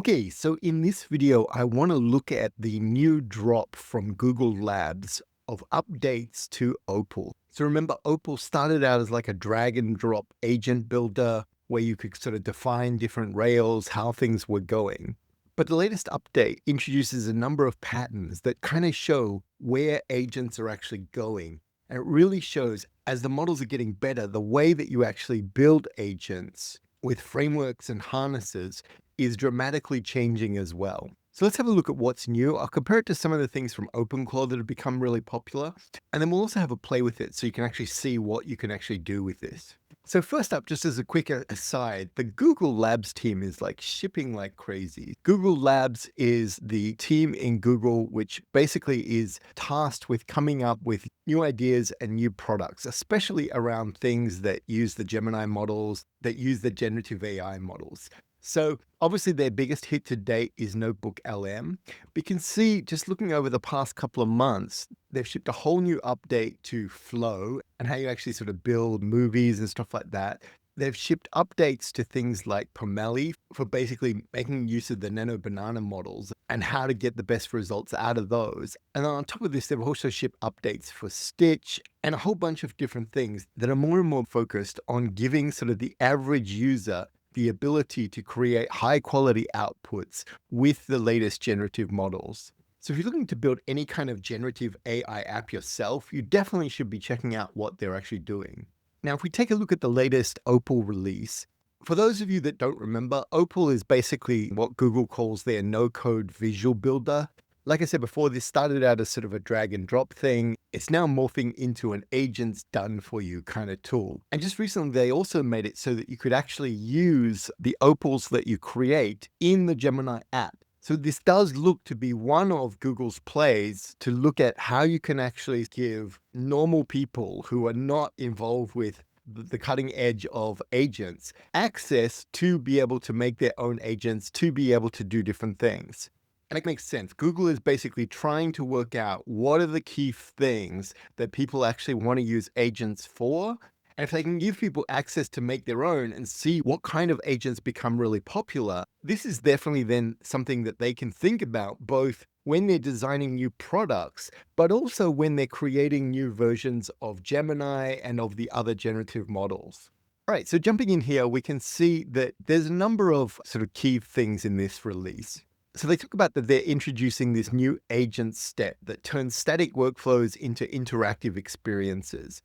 Okay, so in this video, I want to look at the new drop from Google Labs of updates to Opal. So remember, Opal started out as like a drag and drop agent builder where you could sort of define different rails, how things were going. But the latest update introduces a number of patterns that kind of show where agents are actually going. And it really shows as the models are getting better, the way that you actually build agents with frameworks and harnesses is dramatically changing as well. So let's have a look at what's new. I'll compare it to some of the things from OpenClaw that have become really popular. And then we'll also have a play with it so you can actually see what you can actually do with this. So first up, just as a quick aside, the Google Labs team is like shipping like crazy. Google Labs is the team in Google, which basically is tasked with coming up with new ideas and new products, especially around things that use the Gemini models, that use the generative AI models. So obviously their biggest hit to date is Notebook LM. But you can see just looking over the past couple of months, they've shipped a whole new update to Flow and how you actually sort of build movies and stuff like that. They've shipped updates to things like Pomeli for basically making use of the Nano Banana models and how to get the best results out of those. And then on top of this, they've also shipped updates for Stitch and a whole bunch of different things that are more and more focused on giving sort of the average user the ability to create high quality outputs with the latest generative models. So if you're looking to build any kind of generative AI app yourself, you definitely should be checking out what they're actually doing. Now, if we take a look at the latest Opal release, for those of you that don't remember, Opal is basically what Google calls their no-code visual builder. Like I said before, this started out as sort of a drag and drop thing. It's now morphing into an agents done for you kind of tool. And just recently, they also made it so that you could actually use the opals that you create in the Gemini app. So this does look to be one of Google's plays to look at how you can actually give normal people who are not involved with the cutting edge of agents access to be able to make their own agents, to be able to do different things. And it makes sense. Google is basically trying to work out what are the key things that people actually want to use agents for. And if they can give people access to make their own and see what kind of agents become really popular, this is definitely then something that they can think about both when they're designing new products, but also when they're creating new versions of Gemini and of the other generative models. All right, so jumping in here, we can see that there's a number of sort of key things in this release. So they talk about that they're introducing this new agent step that turns static workflows into interactive experiences.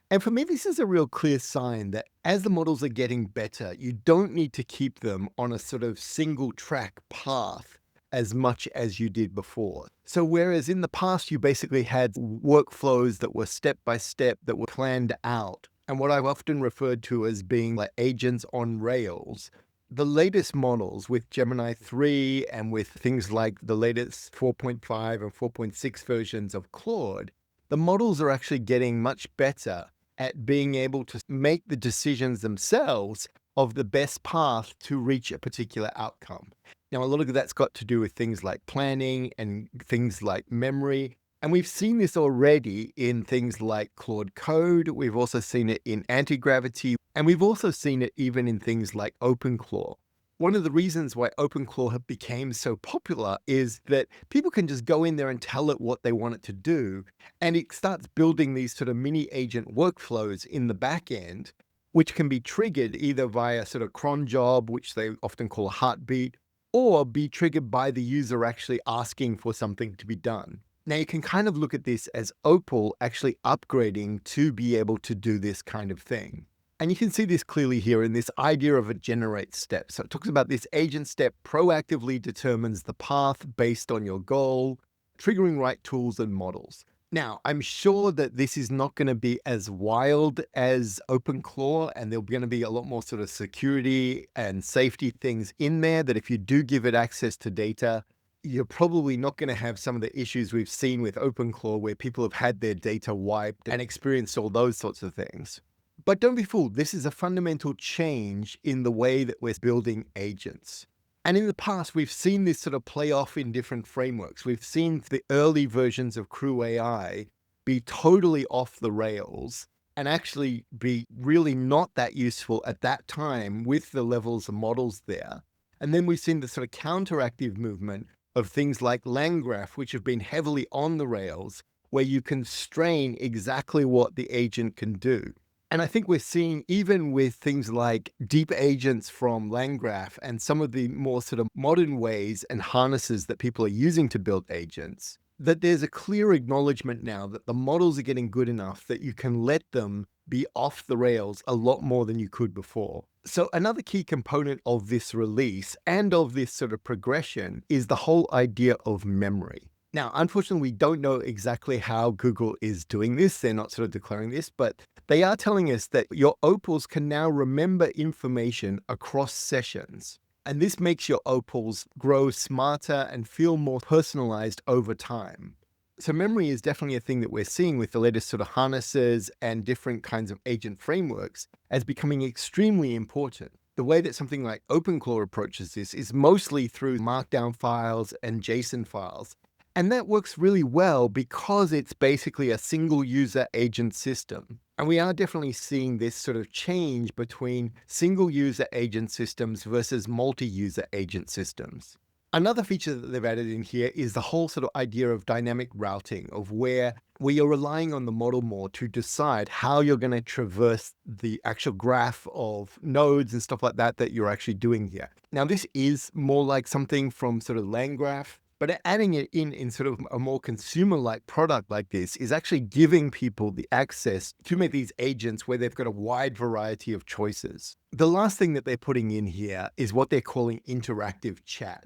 And for me, this is a real clear sign that as the models are getting better, you don't need to keep them on a sort of single track path as much as you did before. So whereas in the past, you basically had workflows that were step by step, that were planned out, and what I've often referred to as being like agents on rails, the latest models with Gemini 3 and with things like the latest 4.5 and 4.6 versions of Claude, the models are actually getting much better at being able to make the decisions themselves of the best path to reach a particular outcome. Now, a lot of that's got to do with things like planning and things like memory. And we've seen this already in things like Claude Code. We've also seen it in anti-gravity, and we've also seen it even in things like OpenClaw. One of the reasons why OpenClaw have became so popular is that people can just go in there and tell it what they want it to do, and it starts building these sort of mini agent workflows in the back end, which can be triggered either via sort of cron job, which they often call a heartbeat, or be triggered by the user actually asking for something to be done. Now, you can kind of look at this as Opal actually upgrading to be able to do this kind of thing. And you can see this clearly here in this idea of a generate step. So it talks about this agent step proactively determines the path based on your goal, triggering right tools and models. Now, I'm sure that this is not going to be as wild as OpenClaw, and there'll going to be a lot more sort of security and safety things in there that if you do give it access to data, you're probably not going to have some of the issues we've seen with OpenClaw where people have had their data wiped and experienced all those sorts of things. But don't be fooled, this is a fundamental change in the way that we're building agents. And in the past, we've seen this sort of play off in different frameworks. We've seen the early versions of Crew AI be totally off the rails and actually be really not that useful at that time with the levels of models there. And then we've seen the sort of counteractive movement of things like LangGraph, which have been heavily on the rails, where you constrain exactly what the agent can do. And I think we're seeing, even with things like deep agents from LangGraph and some of the more sort of modern ways and harnesses that people are using to build agents, that there's a clear acknowledgement now that the models are getting good enough that you can let them be off the rails a lot more than you could before. So another key component of this release and of this sort of progression is the whole idea of memory. Now, unfortunately, we don't know exactly how Google is doing this. They're not sort of declaring this, but they are telling us that your opals can now remember information across sessions. And this makes your opals grow smarter and feel more personalized over time. So memory is definitely a thing that we're seeing with the latest sort of harnesses and different kinds of agent frameworks as becoming extremely important. The way that something like OpenClaw approaches this is mostly through Markdown files and JSON files. And that works really well because it's basically a single user agent system. And we are definitely seeing this sort of change between single user agent systems versus multi-user agent systems. Another feature that they've added in here is the whole sort of idea of dynamic routing, of where you're relying on the model more to decide how you're going to traverse the actual graph of nodes and stuff like that that you're actually doing here. Now, this is more like something from sort of LangGraph, but adding it in sort of a more consumer-like product like this is actually giving people the access to make these agents where they've got a wide variety of choices. The last thing that they're putting in here is what they're calling interactive chat.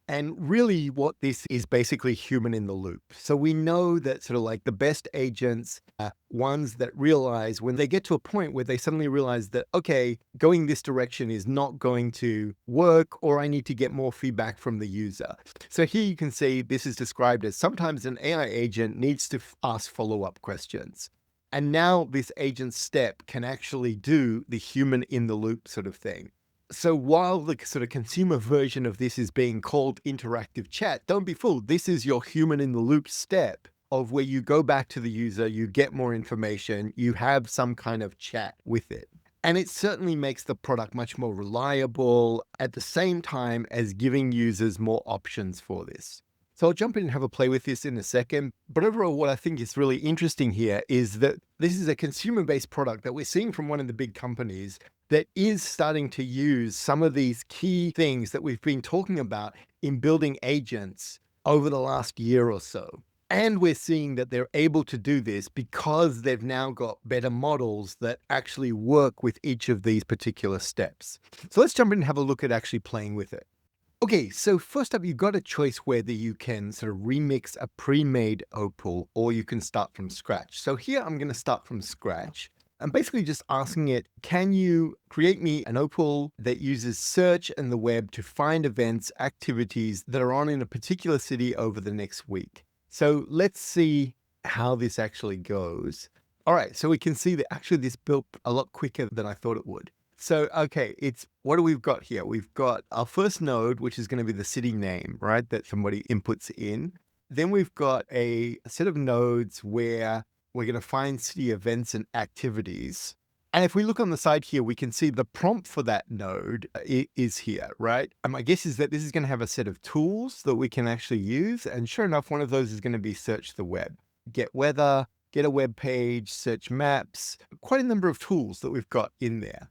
And really what this is basically human in the loop. So we know that sort of like the best agents are ones that realize when they get to a point where they suddenly realize that, okay, going this direction is not going to work, or I need to get more feedback from the user. So here you can see this is described as sometimes an AI agent needs to ask follow-up questions. And now this agent step can actually do the human in the loop sort of thing. So while the sort of consumer version of this is being called interactive chat, don't be fooled. This is your human in the loop step of where you go back to the user, you get more information, you have some kind of chat with it. And it certainly makes the product much more reliable at the same time as giving users more options for this. So I'll jump in and have a play with this in a second. But overall, what I think is really interesting here is that this is a consumer-based product that we're seeing from one of the big companies that is starting to use some of these key things that we've been talking about in building agents over the last year or so. And we're seeing that they're able to do this because they've now got better models that actually work with each of these particular steps. So let's jump in and have a look at actually playing with it. Okay, so first up, you've got a choice whether you can sort of remix a pre-made opal or you can start from scratch. So here I'm going to start from scratch. I'm basically just asking it, can you create me an opal that uses search and the web to find events, activities that are on in a particular city over the next week? So let's see how this actually goes. All right, so we can see that actually this built a lot quicker than I thought it would. So, okay, what do we've got here? We've got our first node, which is going to be the city name, right? That somebody inputs in. Then we've got a set of nodes where we're going to find city events and activities. And if we look on the side here, we can see the prompt for that node is here, right? And my guess is that this is going to have a set of tools that we can actually use. And sure enough, one of those is going to be search the web, get weather, get a web page, search maps, quite a number of tools that we've got in there.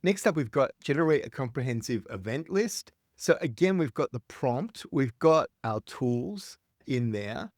Next up, we've got generate a comprehensive event list. So again, we've got the prompt, we've got our tools in there.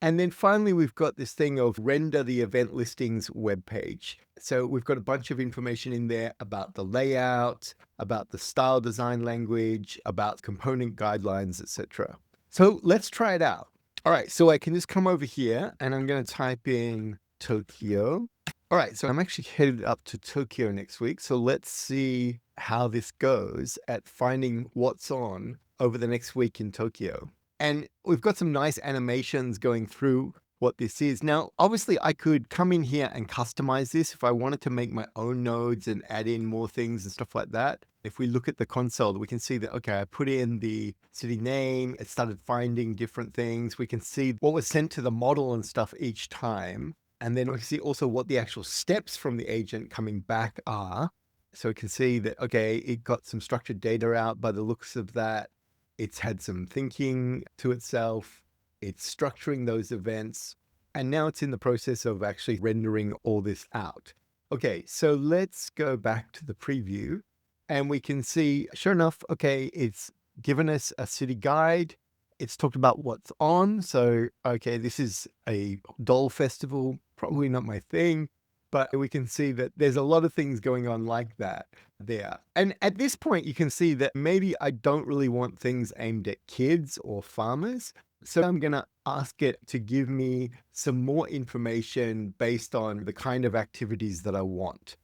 And then finally, we've got this thing of render the event listings web page. So we've got a bunch of information in there about the layout, about the style design language, about component guidelines, etc. So let's try it out. All right, so I can just come over here and I'm going to type in Tokyo. All right, so I'm actually headed up to Tokyo next week. So let's see how this goes at finding what's on over the next week in Tokyo. And we've got some nice animations going through what this is. Now, obviously, I could come in here and customize this if I wanted to make my own nodes and add in more things and stuff like that. If we look at the console, we can see that, okay, I put in the city name, it started finding different things. We can see what was sent to the model and stuff each time. And then we can see also what the actual steps from the agent coming back are. So we can see that, okay, it got some structured data out by the looks of that. It's had some thinking to itself. It's structuring those events. And now it's in the process of actually rendering all this out. Okay, so let's go back to the preview and we can see, sure enough, okay, it's given us a city guide. It's talked about what's on. So, okay, this is a doll festival, probably not my thing, but we can see that there's a lot of things going on like that there. And at this point, you can see that maybe I don't really want things aimed at kids or farmers. So I'm going to ask it to give me some more information based on the kind of activities that I want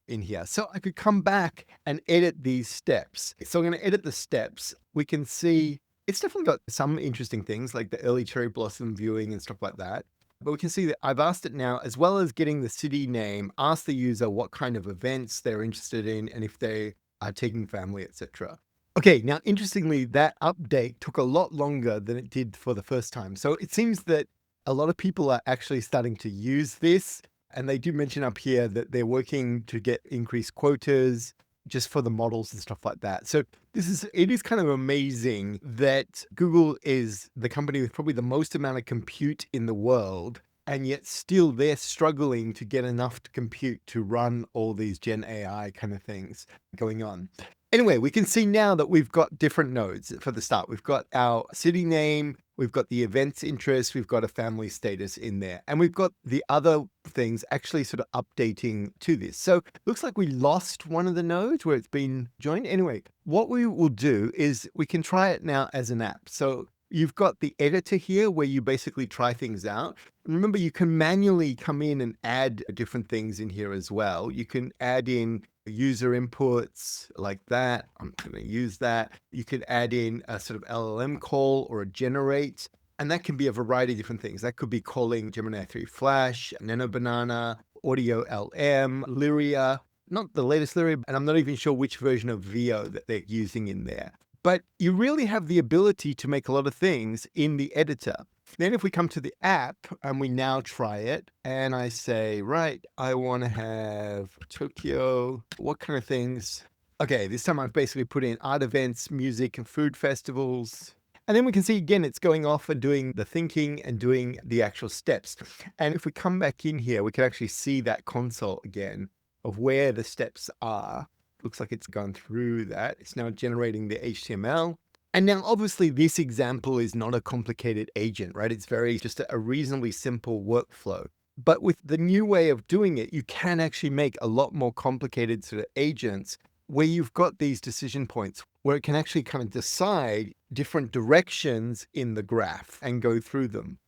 in here. So I could come back and edit these steps. So I'm going to edit the steps. We can see it's definitely got some interesting things like the early cherry blossom viewing and stuff like that. But we can see that I've asked it now, as well as getting the city name, ask the user what kind of events they're interested in and if they are taking family, etc. Okay, now interestingly, that update took a lot longer than it did for the first time. So it seems that a lot of people are actually starting to use this. And they do mention up here that they're working to get increased quotas just for the models and stuff like that. So it is kind of amazing that Google is the company with probably the most amount of compute in the world, and yet still they're struggling to get enough compute to run all these Gen AI kind of things going on. Anyway, we can see now that we've got different nodes for the start. We've got our city name, we've got the events interest, we've got a family status in there, and we've got the other things actually sort of updating to this. So it looks like we lost one of the nodes where it's been joined. Anyway, what we will do is we can try it now as an app. So you've got the editor here where you basically try things out. Remember, you can manually come in and add different things in here as well. You can add in user inputs like that. I'm going to use that. You could add in a sort of LLM call or a generate, and that can be a variety of different things. That could be calling Gemini 3 Flash, Nano Banana, Audio LM, Lyria, not the latest Lyria, and I'm not even sure which version of VO that they're using in there. But you really have the ability to make a lot of things in the editor. Then if we come to the app and we now try it and I say, right, I want to have Tokyo, what kind of things? Okay, this time I've basically put in art events, music and food festivals. And then we can see again, it's going off and doing the thinking and doing the actual steps. And if we come back in here, we can actually see that console again of where the steps are. Looks like it's gone through that. It's now generating the HTML. And now, obviously, this example is not a complicated agent, right? It's very just a reasonably simple workflow. But with the new way of doing it, you can actually make a lot more complicated sort of agents where you've got these decision points where it can actually kind of decide different directions in the graph and go through them.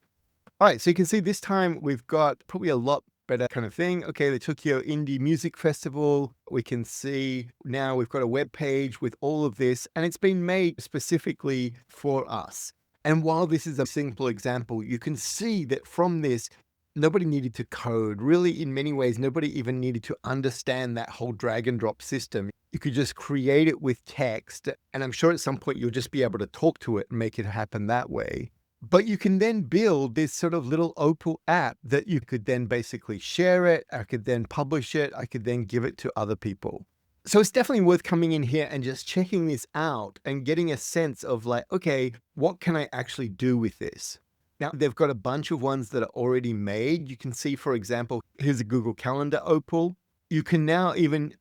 All right, so you can see this time we've got probably a lot better kind of thing. Okay, the Tokyo Indie Music Festival. We can see now we've got a web page with all of this, and it's been made specifically for us. And while this is a simple example, you can see that from this, nobody needed to code. Really, in many ways, nobody even needed to understand that whole drag and drop system. You could just create it with text, and I'm sure at some point you'll just be able to talk to it and make it happen that way. But you can then build this sort of little Opal app that you could then basically share it. I could then publish it. I could then give it to other people. So it's definitely worth coming in here and just checking this out and getting a sense of like, okay, what can I actually do with this? Now, they've got a bunch of ones that are already made. You can see, for example, here's a Google Calendar Opal. You can now even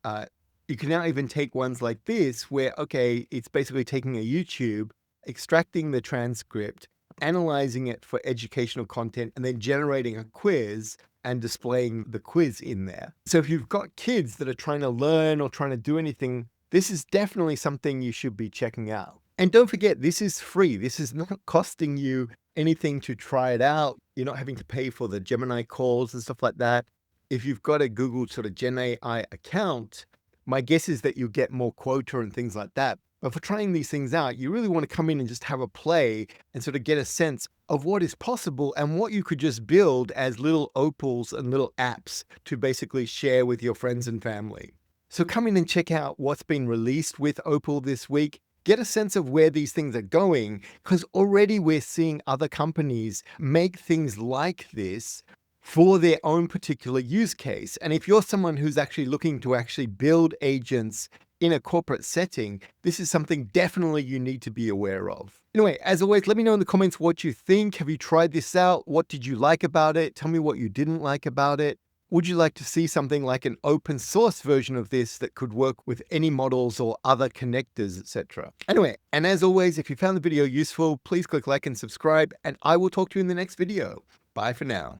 take ones like this where, okay, it's basically taking a YouTube, extracting the transcript, analyzing it for educational content, and then generating a quiz and displaying the quiz in there. So if you've got kids that are trying to learn or trying to do anything, this is definitely something you should be checking out. And don't forget, this is free. This is not costing you anything to try it out. You're not having to pay for the Gemini calls and stuff like that. If you've got a Google sort of Gen AI account, my guess is that you'll get more quota and things like that. But for trying these things out, you really want to come in and just have a play and sort of get a sense of what is possible and what you could just build as little opals and little apps to basically share with your friends and family. So come in and check out what's been released with Opal this week. Get a sense of where these things are going, because already we're seeing other companies make things like this for their own particular use case. And if you're someone who's actually looking to actually build agents in a corporate setting, this is something definitely you need to be aware of. Anyway, as always, let me know in the comments what you think. Have you tried this out? What did you like about it? Tell me what you didn't like about it. Would you like to see something like an open source version of this that could work with any models or other connectors, etc.? Anyway, and as always, if you found the video useful, please click like and subscribe, and I will talk to you in the next video. Bye for now.